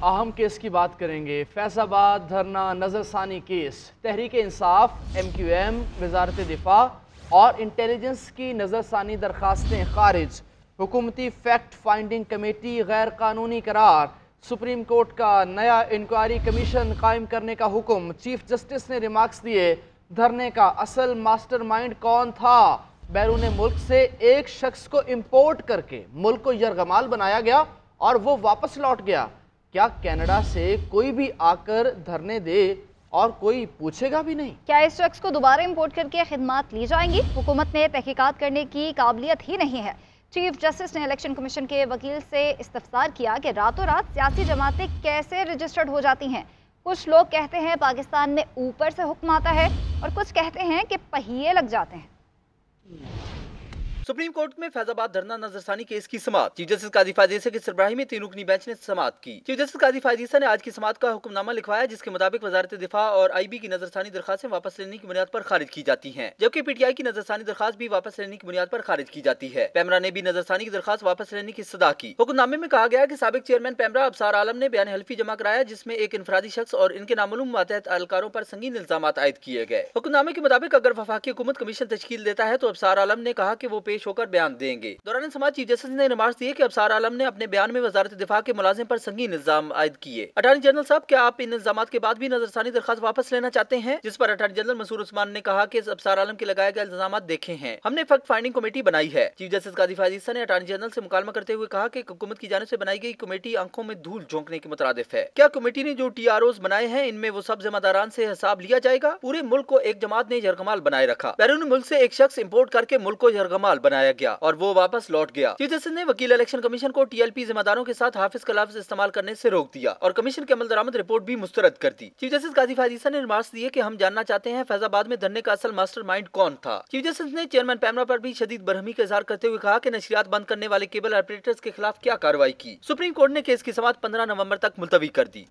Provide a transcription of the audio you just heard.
अहम केस की बात करेंगे। फैज़ाबाद धरना नज़रसानी केस, तहरीक इंसाफ, MQM, वजारत दिफा और इंटेलिजेंस की नज़रसानी दरखास्तें खारिज। हुकूमती फैक्ट फाइंडिंग कमेटी गैर कानूनी करार। सुप्रीम कोर्ट का नया इंक्वायरी कमीशन कायम करने का हुक्म। चीफ जस्टिस ने रिमार्क्स दिए, धरने का असल मास्टरमाइंड कौन था? बैरून मुल्क से एक शख्स को इम्पोर्ट करके मुल्क को यरगमाल बनाया गया और वो वापस लौट गया। क्या कनाडा से कोई भी आकर धरने दे और कोई पूछेगा भी नहीं? क्या इस शख्स को दोबारा इंपोर्ट करके खिदमात ली जाएंगी? हुकूमत में तहकीकात करने की काबिलियत ही नहीं है। चीफ जस्टिस ने इलेक्शन कमीशन के वकील से इस्तफसार किया कि रातों रात सियासी जमातें कैसे रजिस्टर्ड हो जाती हैं। कुछ लोग कहते हैं पाकिस्तान में ऊपर से हुक्म आता है और कुछ कहते हैं कि पहिए लग जाते हैं। सुप्रीम कोर्ट में फैजाबाद धरना नजरसानी केस की समाअत। चीफ जस्टिस काजी फायजीसा की सरबराही में 3 रुकनी बेंच ने समाअत की। चीफ जस्टिस काजी फायजीसा ने आज की समाअत का हुक्मनामा लिखवाया, जिसके मुताबिक वजारत दिफा और IB की नजरसानी दरखास्तें वापस लेने की बुनियाद पर खारिज की जाती हैं, जबकि PTI की नजरसानी दरखास्त भी वापस लेने की बुनियाद पर खारिज की जाती है। पैमरा ने भी नजरसानी की दरखास्त वापस लेने की सदा की। हुक्मनामे में कहा गया कि साबिक चेयरमैन पैमरा अबसार आलम ने बयान हल्फी जमा कराया, जिसमें एक इनफरादी शख्स और इनके नामालूम मातहत एहलकारों पर संगीन इल्जामात आयद किए गए। हुक्मनामे के मुताबिक अगर वफाकी हुकूमत कमीशन तश्कील देता है तो अबसार आलम ने कहा कि वो पेश होकर बयान देंगे। दौरान समाज चीफ जस्टिस ने रिमार्क्स दिए कि अबसार आलम ने अपने बयान में वजारत दिफा के मुलाजिम पर संगीन इल्जाम आयद किए। अटॉर्नी जनरल साहब, क्या आप इन इल्जामात के बाद भी नजरसानी दरखास्त वापस लेना चाहते हैं? जिस पर अटॉर्नी जनरल मंसूर उस्मान ने कहा कि अबसार आलम के लगाए गए इल्जामात देखे हैं, हमने फैक्ट फाइंडिंग कमेटी बनाई है। चीफ जस्टिस काजी फायजीसा ने अटॉर्नी जनरल से मुकालमा करते हुए कहा कि हुकूमत की जानिब से बनाई गई कमेटी आंखों में धूल झोंकने के मुतरादिफ है। क्या कमेटी ने जो TROs बनाए हैं इनमें वो सब जिम्मेदारान से हिसाब लिया जाएगा? पूरे मुल्क को एक जमात ने यरगमाल बनाए रखा। बैरून मुल्क से एक शख्स इम्पोर्ट करके मुल्क को यरगमाल बनाया गया और वो वापस लौट गया। चीफ जस्टिस ने वकील इलेक्शन कमीशन को TLP जिम्मेदारों के साथ हाफिज का लफ्ज इस्तेमाल करने से रोक दिया और कमीशन के अमल दरामद रिपोर्ट भी मुस्तरद कर दी। चीफ जस्टिस काजी फायजीसा ने रिमार्क्स दिए कि हम जानना चाहते हैं फैजाबाद में धरने का असल मास्टरमाइंड कौन था। चीफ जस्टिस ने चेयरमैन पैमरा पर भी शदीद बरहमी का इजहार करते हुए कहा कि नशरियात बंद करने वाले केबल ऑपरेटर्स के खिलाफ क्या कार्रवाई की। सुप्रीम कोर्ट ने केस की समाअत 15 नवंबर तक मुलतवी कर दी।